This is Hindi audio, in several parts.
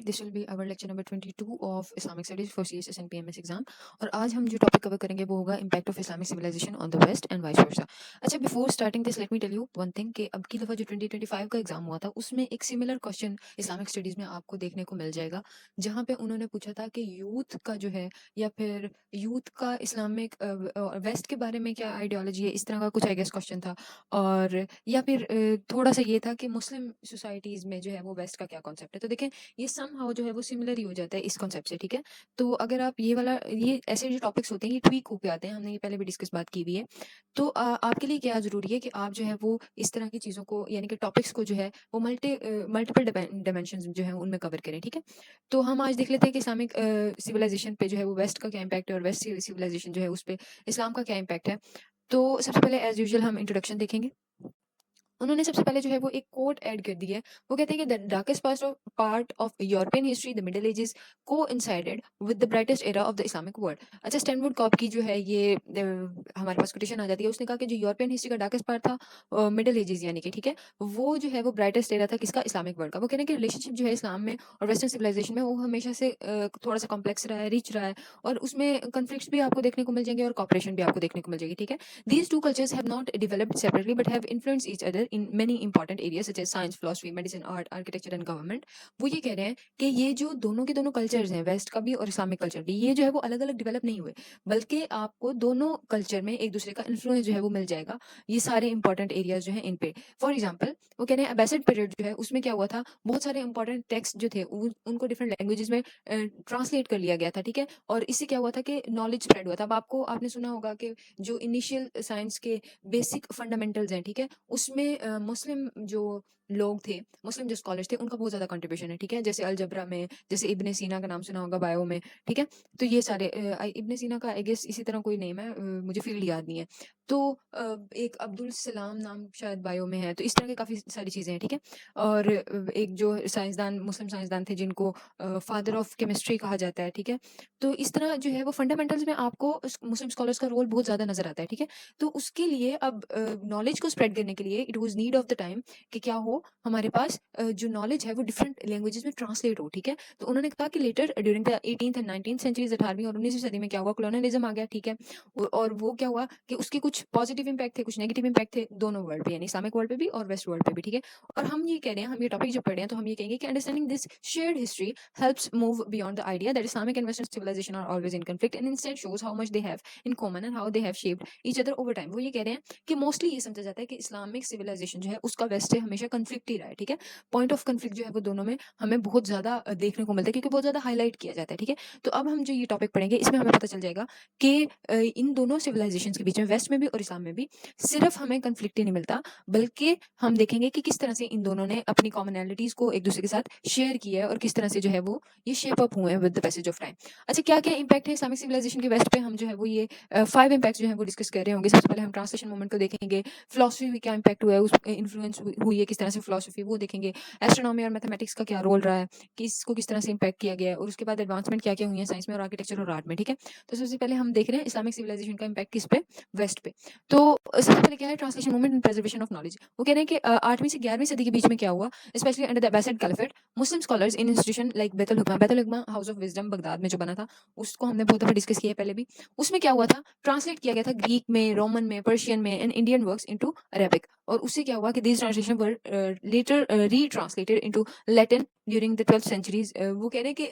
This will be our lecture number 22 of Islamic studies for CSS and PMS exam. और आज हम जो टॉपिक कवर करेंगे वो होगा impact of Islamic civilisation on the West and vice versa. अच्छा, before starting this let me tell you one thing कि अब की दफ़ा जो 2025 का एग्जाम हुआ था उसमें एक सिमिलर क्वेश्चन इस्लामिक स्टडीज़ में आपको देखने को मिल जाएगा, जहाँ पे उन्होंने पूछा था कि यूथ का जो है या फिर यूथ का इस्लामिक वेस्ट के बारे में क्या आइडियोलॉजी है, इस तरह का कुछ आई गेस क्वेश्चन था। और या फिर थोड़ा सा ये था कि मुस्लिम सोसाइटीज़ में जो है वो वेस्ट का क्या कॉन्सेप्ट है। तो देखें, ये समहाउ जो है वो सिमिलर ही हो जाता है इस कॉन्सेप्ट से, ठीक है। तो अगर आप ये ऐसे जो टॉपिक्स होते हैं ये ट्वीक होके आते हैं, हमने ये पहले भी डिस्कस बात की हुई है। तो आपके लिए क्या ज़रूरी है कि आप जो है वो इस तरह की चीज़ों को यानी कि टॉपिक्स को जो है वो मल्टीपल डायमेंशंस जो है उनमें कवर करें, ठीक है। तो हम आज देख लेते हैं कि इस्लामिक सिविलाइजेशन पे जो है वो वेस्ट का क्या इम्पैक्ट है और वेस्ट सिविलाइजेशन जो है उस पे इस्लाम का क्या इम्पैक्ट है। तो सबसे पहले एज यूजुअल हम इंट्रोडक्शन देखेंगे। उन्होंने सबसे पहले जो है वो एक कोट ऐड कर दी है। वो कहते हैं कि the darkest part of European history the middle ages coincided with the brightest era of the Islamic world. अच्छा, स्टैनवुड कॉप की जो है ये हमारे पास कोटेशन आ जाती है। उसने कहा कि जो यूरोपियन हिस्ट्री का डार्केस्ट पार्ट था मिडिल एजेस यानी कि, ठीक है, वो जो है वो ब्राइटेस्ट एरा था किसका, इस्लामिक वर्ल्ड का। वो कह रहे हैं कि रिलेशनशिप जो है इस्लाम में और वेस्टर्न सिविलाइजेशन में वो हमेशा से थोड़ा सा कॉम्प्लेक्स रहा है, रिच रहा है, और उसमें कन्फ्लिक्ट्स भी आपको देखने को मिल जाएंगे और कॉपरेशन भी आपको देखने को मिल जाएगी, ठीक है। These two cultures have not developed separately but have influenced each other in many important areas such as science, philosophy, medicine, art, architecture and government। वो ये कह रहे हैं कि ये जो दोनों के दोनों कल्चर्स हैं, वेस्ट का भी और इस्लामिक कल्चर भी, ये जो है वो अलग अलग डेवलप नहीं हुए, बल्कि आपको दोनों कल्चर में एक दूसरे का इन्फ्लुएंस जो है वो मिल जाएगा ये सारे इंपॉर्टेंट एरियाज जो है इन पे। फॉर एग्जाम्पल, वो कह रहे हैं अबैसिड पीरियड जो है उसमें क्या हुआ था, बहुत सारे इंपॉर्टेंट टेक्स्ट जो थे उनको डिफरेंट लैंग्वेजेस में ट्रांसलेट कर लिया गया था, ठीक है। और इससे क्या हुआ था कि नॉलेज स्प्रेड हुआ था। अब आपने सुना होगा कि जो इनिशियल साइंस के बेसिक फंडामेंटल्स हैं, ठीक है, उसमें मुस्लिम जो लोग थे, मुस्लिम जो स्कॉलर्स थे, उनका बहुत ज़्यादा कंट्रीब्यूशन है, ठीक है। जैसे अलजबरा में, जैसे इब्ने सीना का नाम सुना होगा बायो में, ठीक है। तो ये सारे इब्ने सीना का आई गेस इसी तरह कोई नेम है, मुझे फील्ड याद नहीं है। तो एक अब्दुल सलाम नाम शायद बायो में है। तो इस तरह की काफ़ी सारी चीज़ें हैं, ठीक है। और एक जो साइंसदान, मुस्लिम साइंसदान थे जिनको फादर ऑफ केमिस्ट्री कहा जाता है, ठीक है। तो इस तरह जो है वो फंडामेंटल्स में आपको मुस्लिम स्कॉलर्स का रोल बहुत ज़्यादा नजर आता है, ठीक है। तो उसके लिए अब नॉलेज को स्प्रेड करने के लिए it was need of the time कि क्या हो, हमारे पास जो नॉलेज है वो डिफरेंट लैंग्वेजेस में ट्रांसलेट हो, ठीक है। तो उन्होंने कहा कि later during the 18th and 19th centuries, 18वीं और 19वीं सदी में क्या हुआ, कॉलोनियलिज्म आ गया, ठीक है। और वो क्या हुआ कि उसके कुछ पॉजिटिव इंपैक्ट थे, कुछ नेगेटिव इंपैक्ट थे दोनों वर्ल्ड पे, यानी इस्लामिक वर्ल्ड पे भी और वेस्ट वर्ल्ड पे भी, ठीक है। और हम ये कह रहे हैं, हम ये टॉपिक जो पढ़ रहे हैं, तो हम ये कहेंगे कि understanding this shared history helps move beyond the idea that Islamic and Western civilization are always in conflict and instead shows how much they have in common and how they have shaped each other over time। वो ये कह रहे हैं कि मोस्टली ये समझा जाता है कि इस्लामिक सिविलाइजेशन जो है उसका वेस्ट से हमेशा कन्फ्लिक्ट ही रहा है, ठीक है। पॉइंट ऑफ कन्फ्लिक्ट जो है वो दोनों में हमें बहुत ज़्यादा देखने को मिलता है, क्योंकि बहुत ज़्यादा हाईलाइट किया जाता है, ठीक है। तो अब हम जो ये टॉपिक पढ़ेंगे इसमें हमें पता चल जाएगा कि इन दोनों सिविलाइजेशन के बीच में, वेस्ट में भी और इस्लाम में भी, सिर्फ हमें कन्फ्लिक्ट ही नहीं मिलता, बल्कि हम देखेंगे कि किस तरह से इन दोनों ने अपनी कॉमनैलिटीज़ को एक दूसरे के साथ शेयर किया है और किस तरह से जो है वो ये शेप अप हुए हैं with the passage of time. अच्छा, क्या क्या इंपैक्ट है इस्लामिक सिविलाइजेशन के वेस्ट पे, हम जो है वो ये 5 इंपैक्ट्स जो है वो डिस्कस कर रहे होंगे। सबसे पहले हम ट्रांसलेशन मूवमेंट को देखेंगे, फिलॉसफी में क्या इंपैक्ट हुआ है, उस इन्फ्लुएंस हुई है किस तरह से फिलॉसफी, वो देखेंगे। एस्ट्रोनॉमी और मैथमेटिक्स का क्या रोल रहा है, कि इसको किस तरह से इंपैक्ट किया गया है, और उसके बाद एडवांसमेंट क्या क्या हुई है साइंस में और आर्किटेक्चर और आर्ट में, ठीक है। तो सबसे पहले हम देख रहे हैं इस्लामिक सिविलाइजेशन का इंपैक्ट किस पे, वेस्ट पे। तो सबसे पहले क्या है, translation movement and preservation of knowledge. वो कह रहे हैं कि 8वीं से 11वीं सदी के बीच में क्या हुआ, specially under the Abbasid caliphate, Muslim scholars in institution like बैतुल हिकमा हाउस ऑफ विजडम बगदाद में जो बना था, उसको हमने बहुत दफा डिस्कस किया है पहले भी। उसमें क्या हुआ था, ट्रांसलेट किया गया था ग्रीक में, रोमन में, पर्शियन में and Indian works into Arabic. और उससे क्या हुआ कि these translation were later retranslated into Latin during the 12th centuries. वो कह रहे हैं कि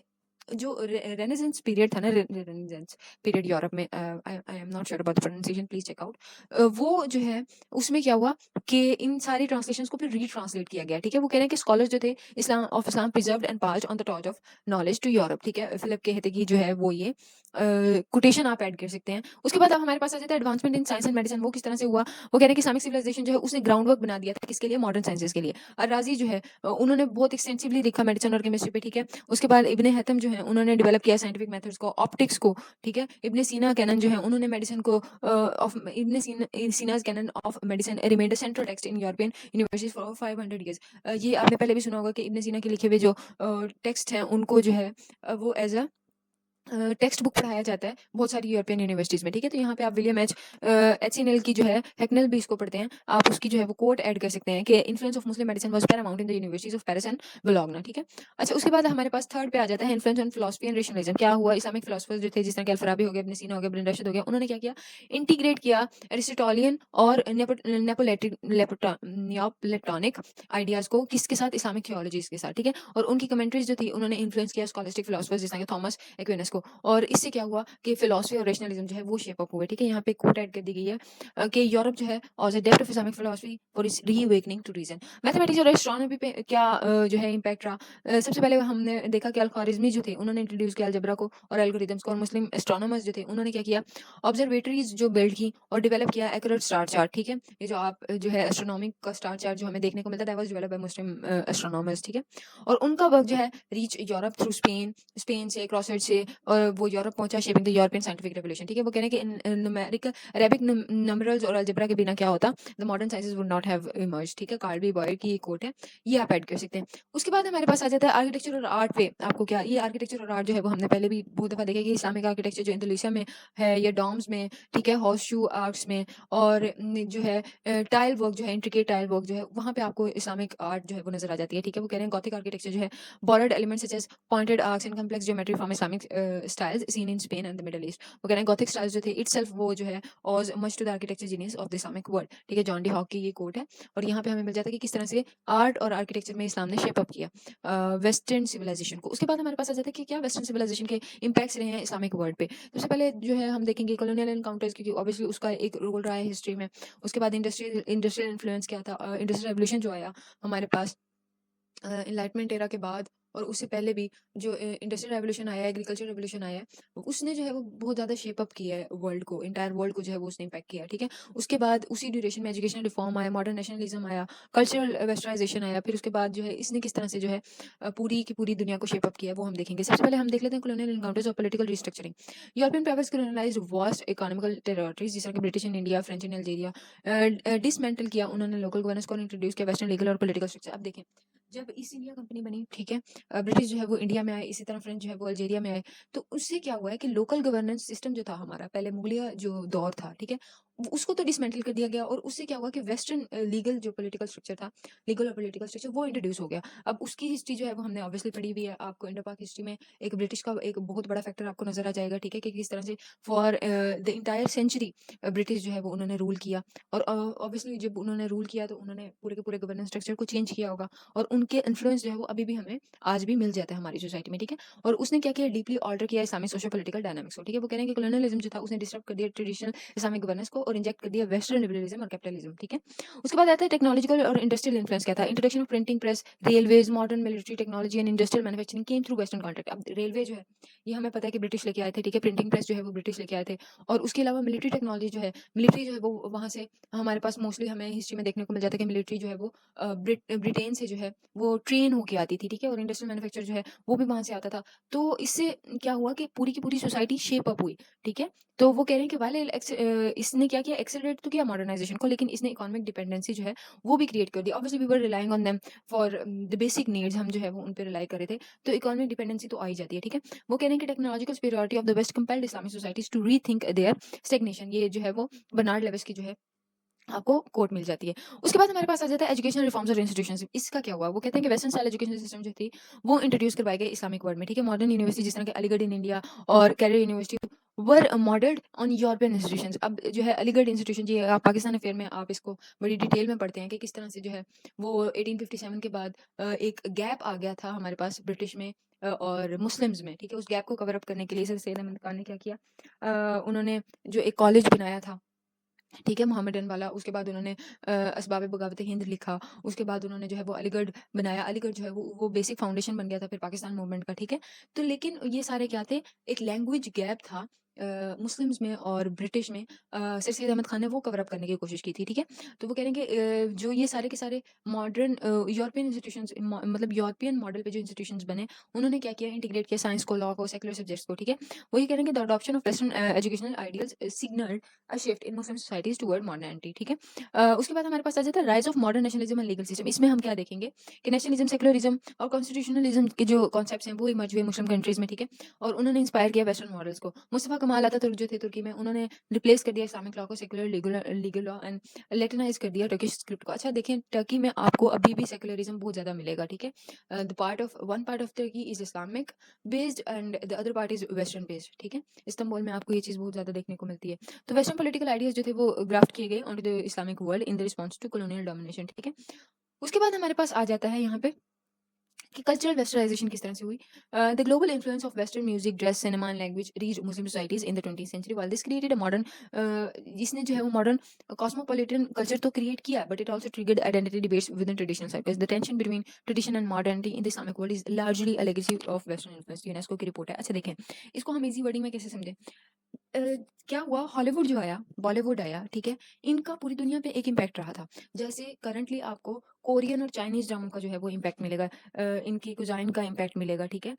जो रेनेसेंस पीरियड था ना, रेनेसेंस पीरियड यूरोप में, I am not sure about the pronunciation, please check out. वो जो है उसमें क्या हुआ कि इन सारी ट्रांसलेशंस को फिर रीट्रांसलेट किया गया, ठीक है। वो कह रहे हैं कि स्कॉलर्स जो थे Islam preserved and passed on the torch of knowledge to Europe, ठीक है। फिलिप कहते कि जो है वो ये कोटेशन आप ऐड कर सकते हैं। उसके बाद अब हमारे पास आ जाता है advancement in science and medicine. वो किस तरह से हुआ, वो कह रहे हैं कि इस्लामिक सिविलाइजेशन जो है उसने ग्राउंड वर्क बना दिया था किसके लिए, मॉडर्न साइंसेस के लिए। और राजी जो है उन्होंने बहुत एक्सटेंसिवली लिखा मेडिसिन और केमिस्ट्री पे, ठीक है। उसके बाद इब्ने हैतम जो है उन्होंने डेवलप किया साइंटिफिक मेथड्स को, ऑप्टिक्स को, ठीक है। इब्ने सीना कैनन जो है उन्होंने मेडिसिन को ऑफ इब्ने सीनाज canon of medicine remained a central text in European universities for 500 years. ये आपने पहले भी सुना होगा कि इब्ने सीना के लिखे हुए जो टेक्स्ट हैं उनको जो है वो एज अ टेक्स्ट बुक पढ़ाया जाता है बहुत सारी यूरोपियन यूनिवर्सिटीज़ में, ठीक है? तो यहाँ पे आप विलियम एचसीनेल की जो है हैकनेल भी इसको पढ़ते हैं। आप उसकी जो है वो कोट ऐड कर सकते हैं कि influence of Muslim medicine was Paramount in the universities of Paris and Bologna, ठीक है? अच्छा, उसके बाद हमारे पास थर्ड पे आ जाता है influence on philosophy and rationalism. क्या हुआ, इस्लामिक फिलोसफर्स जो थे जिस तरह के अल-फराबी हो गए, इब्न सीना हो गया, इब्न रशद हो गया, उन्होंने क्या किया, इंटीग्रेट किया एरिस्टोटेलियन और नियोप्लेटोनिक आइडियाज़ को किसके साथ, इस्लामिक थियोलॉजीज़ के साथ, ठीक है? और उनकी कमेंट्रीज़ जो थी उन्होंने इन्फ्लुएंस किया स्कॉलास्टिक फिलोसफर्स जिस तरह के थॉमस एक्विनस को, और इससे क्या हुआ कि फिलॉसफी और रेशनलिज्म जो है वो शेप अप हुए, ठीक है? यहाँ पे कोट ऐड कर दी गई है कि यूरोप जो है ऑज अ डेप्थ of Islamic philosophy for its reawakening to reason. Mathematics और एस्ट्रोनॉमी पे क्या जो है इम्पैक्ट रहा। सबसे पहले हमने देखा कि अल-ख्वारिज़मी जो थे उन्होंने इंट्रोड्यूस किया अलजेब्रा को और एल्गोरिथम्स को, और मुस्लिम एस्ट्रोनॉमर्स जो थे उन्होंने क्या किया, ऑब्जर्वेटरीज जो बिल्ड की और डेवलप किया एक्यूरेट स्टार चार्ट, ठीक है? ये जो आप जो है एस्ट्रोनॉमी का स्टार चार्ट जो हमें देखने को मिलता है that was developed by Muslim astronomers, ठीक है? और उनका वर्क जो है reach Europe through Spain, Spain से क्रॉसवर्ड से और वो यूरोप पहुंचा, shaping the European scientific revolution, ठीक है? वो कह रहे हैं कि इन न्यूमेरिकल अरेबिक नंबरल्स और अलजेब्रा के बिना क्या होता, the modern sciences would not have emerge, ठीक है? कार्ल बी बॉयर की ये कोट है, ये आप ऐड कर सकते हैं। उसके बाद हमारे पास आ जाता है आर्किटेक्चर और आर्ट पे। आपको क्या, ये आर्किटेक्चर और आर्ट जो है वो हमने पहले भी बहुत दफा देखा कि इस्लामिक आर्किटेक्चर जो इंडोनेशिया में है या डॉम्स में, ठीक है, हॉर्स शू आर्ट्स में, और जो है टाइल वर्क जो है, इंट्रिकेट टाइल वर्क जो है, वहाँ पे आपको इस्लामिक आर्ट जो है वो नजर आ जाती है, ठीक है? वो कह रहे हैं गॉथिक आर्किटेक्चर जो है borrowed elements such as pointed arcs and complex geometry from Islamic styles seen in Spain and the Middle East। वो कह रहे हैं गॉथिक स्टाइल्स जो थे itself वो जो है owes much to the architecture genius of the Islamic world, ठीक है? जॉन डी हॉक की ये कोट है, और यहाँ पे हमें मिल जाता है कि किस तरह से आर्ट और आर्किटेक्चर में इस्लाम ने शेप अप किया वेस्टर्न सिविलाइजेशन को। उसके बाद हमारे पास आ जाता है कि क्या वेस्टर्न सिविलाइजेशन के इम्पैक्ट्स रहे हैं इस्लामिक वर्ल्ड पे। सबसे पहले जो है हम देखेंगे कॉलोनियल एनकाउंटर्स, क्योंकि ऑब्वियसली उसका एक रोल रहा है हिस्ट्री में। उसके बाद इंडस्ट्रियल इंडस्ट्रियल इन्फ्लुएंस क्या था, इंडस्ट्रियल रेवोल्यूशन जो आया हमारे पास एनलाइटमेंट एरा के बाद, और उससे पहले भी जो इंडस्ट्रियल रेवोल्यूशन आया है, एग्रीकल्चर रेवोल्यूशन आया है, उसने जो है वो बहुत ज़्यादा शेप अप किया है वर्ल्ड को, इंटायर वर्ल्ड को जो है वो उसने इम्पैक्ट किया है, ठीक है? उसके बाद उसी ड्यूरेशन में एजुकेशनल रिफॉर्म आया, मॉडर्न नेशनलिज्म आया, कल्चरल वेस्टर्नाइजेशन आया, फिर उसके बाद जो है इसने किस तरह से जो है पूरी की पूरी दुनिया को शेप अप किया है वो हम देखेंगे। सबसे पहले हम देख लेते हैं कॉलोनियल एनकाउंटर्स और political restructuring. European powers colonised vast economical territories जिस तरह के British in India, French in Algeria, dismantle किया उन्होंने लोकल गवर्नेंस को, इंट्रोड्यूस किया वेस्टर्न लीगल और पॉलिटिकल स्ट्रक्चर। अब देखें, जब ईस्ट इंडिया कंपनी बनी, ठीक है, ब्रिटिश जो है वो इंडिया में आए, इसी तरह फ्रेंच जो है वो अल्जीरिया में आए, तो उससे क्या हुआ है कि लोकल गवर्नेंस सिस्टम जो था हमारा पहले मुगलिया जो दौर था, ठीक है, उसको तो डिसमेंटल कर दिया गया, और उससे क्या हुआ कि वेस्टर्न लीगल जो पॉलिटिकल स्ट्रक्चर था, लीगल और पॉलिटिकल स्ट्रक्चर वो इंट्रोड्यूस हो गया। अब उसकी हिस्ट्री जो है वो हमने ऑब्वियसली पढ़ी हुई है, आपको इंडो पाक हिस्ट्री में एक ब्रिटिश का एक बहुत बड़ा फैक्टर आपको नजर आ जाएगा, ठीक है, कि किस तरह से for the entire century British जो है वो उन्होंने रूल किया, और ऑब्वियसली जब उन्होंने रूल किया तो उन्होंने पूरे के पूरे गवर्नेंस स्ट्रक्चर को चेंज किया होगा, और उनके इन्फ्लुएंस जो है वो अभी भी हमें आज भी मिल जाता है हमारी सोसाइटी में, ठीक है? और उसने क्या किया, डीपली ऑल्टर किया इस्लामिक सोशो पॉलिटिकल डायनामिक्स को, ठीक है? वो कह रहे हैं कि कॉलोनियलिज्म जो था उसने डिस्टर्ब कर दिया ट्रेडिशनल इस्लामिक गवर्नेंस को और इंजेक्ट कर दिया वेस्टर्न लिबरलिज्म और कैपिटलिज्म, ठीक है? उसके बाद आता है टेक्नोलॉजिकल और इंडस्ट्रियल इन्फ्लुएंस क्या था, introduction of printing press, railways, modern military technology and industrial manufacturing came through western contract. अब रेलवे जो है ये हमें पता है कि ब्रिटिश लेके आए थे, ठीक है? प्रिंटिंग प्रेस जो है वो ब्रिटिश लेके आए थे, और उसके अलावा मिलिट्री टेक्नोलॉजी जो है, मिलिट्री जो है वो वहाँ से हमारे पास मोस्टली हमें हिस्ट्री में देखने को मिल जाता है कि मिलिट्री जो है वो ब्रिटेन से जो है वो ट्रेन होके आती थी, ठीक है? और इंडस्ट्रियल मैन्युफैक्चर जो है वो भी वहाँ से आता था। तो इससे क्या हुआ कि पूरी की पूरी सोसाइटी शेप अप हुई, ठीक है? तो वो कह रहे हैं कि इसने क्या किया, एक्सेलरेट तो किया मॉडर्नाइजेशन को, लेकिन इसने इकोनॉमिक डिपेंडेंसी जो है वो भी क्रिएट कर दी। Obviously we were relying on them for the basic needs, हम जो है वो उन पे रिलाई कर रहे थे, तो इकोनॉमिक डिपेंडेंसी तो आ ही जाती है, ठीक है? वो कह रहे हैं कि technological superiority of the west compelled Islamic societies to rethink their stagnation. ये जो है वो बर्नार्ड लेविस की जो है आपको कोट मिल जाती है। उसके बाद हमारे पास आ जाता है एजुकेशनल रिफॉर्म्स और इंस्टीट्यूशनशिप। इसका क्या हुआ? वो कहते हैं कि वेस्टर्न स्टाइल एजुकेशन सिस्टम जो थी, वो इंट्रोड्यूस करवाए गए इस्लामिक वर्ल्ड में, ठीक है? मॉडर्न यूनिवर्सिटी जिस तरह के अलीगढ़ इन इंडिया और Cairo university were modelled on European institutions. अब जो है अलीगढ़ इंस्टीट्यूशन जी आप पाकिस्तान अफेयर में आप इसको बड़ी डिटेल में पढ़ते हैं कि किस तरह से जो है वो 1857 के बाद एक गैप आ गया था हमारे पास ब्रिटिश में और मुस्लिम्स में, ठीक है? उस गैप को कवर अप करने के लिए सर सैयद अहमद खान ने क्या किया, उन्होंने जो एक कॉलेज बनाया था, ठीक है, मोहम्मडन वाला। उसके बाद उन्होंने असबाब बगावत हिंद लिखा। उसके बाद उन्होंने जो है वो अलीगढ़ बनाया। अलीगढ़ जो है वो बेसिक फाउंडेशन बन गया था फिर पाकिस्तान मूवमेंट का, ठीक है? तो लेकिन ये सारे क्या थे, एक लैंग्वेज गैप था मुस्लिम्स में और ब्रिटिश में सर सैयद अहमद खान ने वो कवर अप करने की कोशिश की थी, ठीक है? तो वो कह रहे हैं कि जो ये सारे के सारे मॉडर्न यूरोपियन इंस्टीट्यूशंस मतलब यूरोपियन मॉडल पे जो इंस्टीट्यूशंस बने, उन्होंने क्या किया, इंटीग्रेट किया साइंस को, लॉ को, सेक्युलर सब्जेक्ट्स को, ठीक है? वो ये कह रहे हैं कि the adoption of western educational ideals signalled a shift in Muslim societies toward modernity, ठीक है? उसके बाद हमारे पास आ जाता है rise of modern nationalism and legal system. इसमें हम क्या देखेंगे कि नेशनलिज्म, सेक्युलरिज्म और कॉन्स्टिट्यूशनलिज्म के जो कॉन्सेप्ट्स हैं वो इमर्ज हुए मुस्लिम कंट्रीज में, ठीक है? और उन्होंने इंस्पायर किया वेस्टर्न मॉडल्स को। मुस्तफा कमाल अतातुर्क जो थे तुर्की में, उन्होंने रिप्लेस कर दिया इस्लामिक लॉ को सेक्युलर लीगल लॉ एंड लेटिनाइज कर दिया टर्किश स्क्रिप्ट को। अच्छा देखें, टर्की में आपको अभी भी सेक्युलरिज्म बहुत ज्यादा मिलेगा, ठीक है? The part of one part of Turkey is Islamic based and the other part is western based, ठीक है? इस्तांबुल में आपको ये चीज बहुत ज्यादा देखने को मिलती है। तो वेस्टर्न पॉलिटिकल आइडियाज जो थे वो ग्राफ्ट किए गए on the Islamic world in the response to colonial domination, ठीक है? उसके बाद हमारे पास आ जाता है यहाँ पे कि कल्चरल वेस्टर्नाइजेशन किस तरह से हुई। The global influence of western music, dress, cinema and language reach Muslim societies in the 20th century while this created a modern, इसने जो है वो मॉडर्न कॉस्मोपॉलिटन कल्चर तो क्रिएट किया, but it also triggered identity debates within traditional circles. The tension between tradition and modernity in the Islamic world is largely a legacy of western influence, UNESCO की रिपोर्ट है। अच्छा देखें, इसको हम इजी वर्डिंग में कैसे समझें। अ, क्या हुआ, हॉलीवुड जो आया, बॉलीवुड आया, ठीक है? इनका पूरी दुनिया पे एक इम्पैक्ट रहा था। जैसे करंटली आपको कोरियन और चाइनीज़ ड्रामा का जो है वो इम्पैक्ट मिलेगा। इनकी कुज़ाइन का इम्पैक्ट मिलेगा, ठीक है?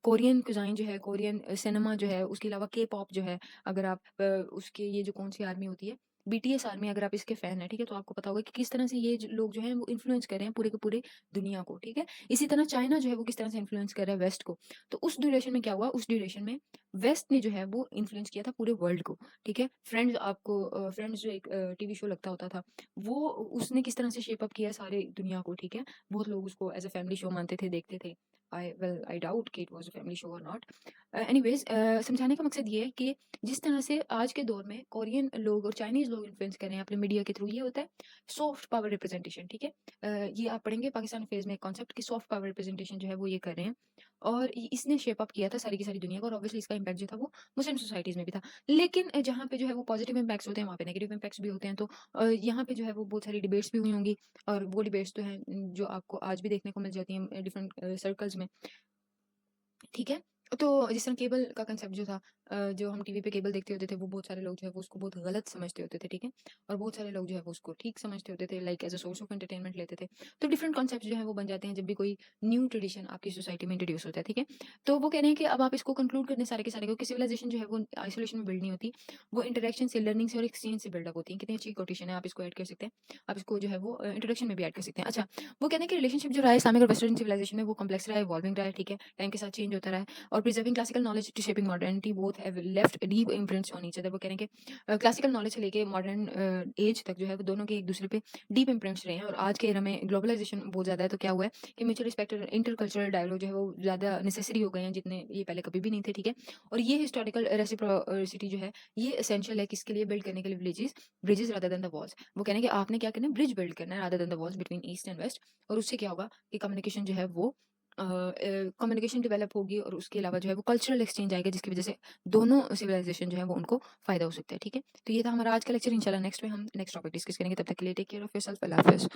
कोरियन कुज़ाइन जो है, कोरियन सिनेमा जो है, उसके अलावा के-पॉप जो है, अगर आप उसके ये जो कौन-सी आर्मी होती है, बीटीएस आर्मी, अगर आप इसके फैन हैं, ठीक है? तो आपको पता होगा कि किस तरह से ये ज लोग जो हैं वो इन्फ्लुएंस कर रहे हैं पूरे के पूरे दुनिया को, ठीक है? इसी तरह चाइना जो है वो किस तरह से इन्फ्लुएंस कर रहा है वेस्ट को। तो उस ड्यूरेशन में क्या हुआ, उस ड्यूरेशन में वेस्ट ने जो है वो इन्फ्लुएंस किया था पूरे वर्ल्ड को, ठीक है? फ्रेंड्स आपको फ्रेंड्स जो एक टीवी शो लगता होता था, वो उसने किस तरह से शेप अप किया सारी दुनिया को, ठीक है? बहुत लोग उसको एज़ अ फैमिली शो मानते थे, देखते थे। आई डाउट कि it was a family show और नॉट। एनीवेज़, समझाने का मकसद ये है कि जिस तरह से आज के दौर में कोरियन लोग और चाइनीज़ लोग इन्फ्लुएंस कर रहे हैं अपने मीडिया के थ्रू, ये होता है सॉफ्ट पावर रिप्रेजेंटेशन, ठीक है? ये आप पढ़ेंगे पाकिस्तान अफेयर्स में एक कॉन्सेप्ट कि सॉफ्ट पावर रिप्रेजेंटेशन जो है वो ये कर रहे हैं, और इसने शेप अप किया था सारी की सारी दुनिया को, और ऑब्वियसली इसका इम्पैक्ट जो था वो मुस्लिम सोसाइटीज़ में भी था। लेकिन जहाँ पे जो है वो पॉजिटिव इम्पैक्ट्स होते हैं, वहाँ पे नेगेटिव इम्पैक्ट्स भी होते हैं। तो यहाँ पे जो है वो बहुत सारी डिबेट्स भी हुई होंगी, और वो डिबेट्स तो हैं जो आपको आज भी देखने को मिल जाती हैं डिफरेंट सर्कल्स में, ठीक है? तो जिस तरह केबल का कांसेप्ट जो था, जो हम टीवी पे केबल देखते होते थे, वो बहुत सारे लोग जो है वो उसको बहुत गलत समझते होते थे, ठीक है? और बहुत सारे लोग जो है वो उसको ठीक समझते होते थे, like as a source of entertainment लेते थे। तो डिफरेंट कॉन्सेप्ट्स जो है वो बन जाते हैं जब भी कोई न्यू ट्रेडिशन आपकी सोसाइटी में इंट्रोड्यूस होता है, ठीक है? तो वो कह रहे हैं कि अब आप इसको कंक्लूड कर दें सारे के सारे को कि सिविलाइजेशन जो है वो आइसोलेशन में बिल्ड नहीं होती, वो इंटरैक्शन से, लर्निंग से और एक्सचेंज से बिल्ड अप होती है। कितनी अच्छी कोटेशन है, आप इसको ऐड कर सकते हैं। आप इसको जो है वो इंट्रोडक्शन में भी ऐड कर सकते हैं। अच्छा, वो कहते हैं कि रिलेशनशिप जो रहा है इस्लामिक और वेस्टर्न सिविलाइजेशन में, वो कॉम्प्लेक्स रहा है, इवॉल्विंग रहा है, ठीक है? टाइम के साथ चेंज होता रहा है, और preserving classical knowledge to shaping modernity both have left deep imprints on each other. वो कह रहे हैं कि क्लासिकल नॉलेज से लेके मॉडर्न एज तक जो है वो दोनों के एक दूसरे पे डीप इम्प्रिंट्स रहे हैं, और आज के एरा में ग्लोबलाइजेशन बहुत ज़्यादा है, तो क्या हुआ है कि म्यूचुअल रिस्पेक्ट और इंटरकल्चरल डायलॉग जो है वो ज़्यादा नेसेसरी हो गए हैं, जितने ये पहले कभी भी नहीं थे, ठीक है? और ये हिस्टोरिकल रेसिप्रोसिटी जो है, ये एसेंशियल है किसके लिए, बिल्ड करने के लिए bridges bridges rather than the walls. वो कहने कि आपने क्या करना है, ब्रिज बिल्ड करना है rather than the walls between east and west. और उससे क्या होगा कि कम्युनिकेशन जो है वो कम्युनिकेशन डेवलप होगी, और उसके अलावा जो है वो कल्चरल एक्सचेंज आएगा, जिसकी वजह से दोनों सिविलाइजेशन जो है वो उनको फायदा हो सकता है, ठीक है? तो ये था हमारा आज का लेक्चर। इंशाल्लाह नेक्स्ट में हम नेक्स्ट टॉपिक डिस्कस करेंगे। तब तक के लिए टेक केयर ऑफ योरसेल्फ। अल्लाह हाफ़िज़।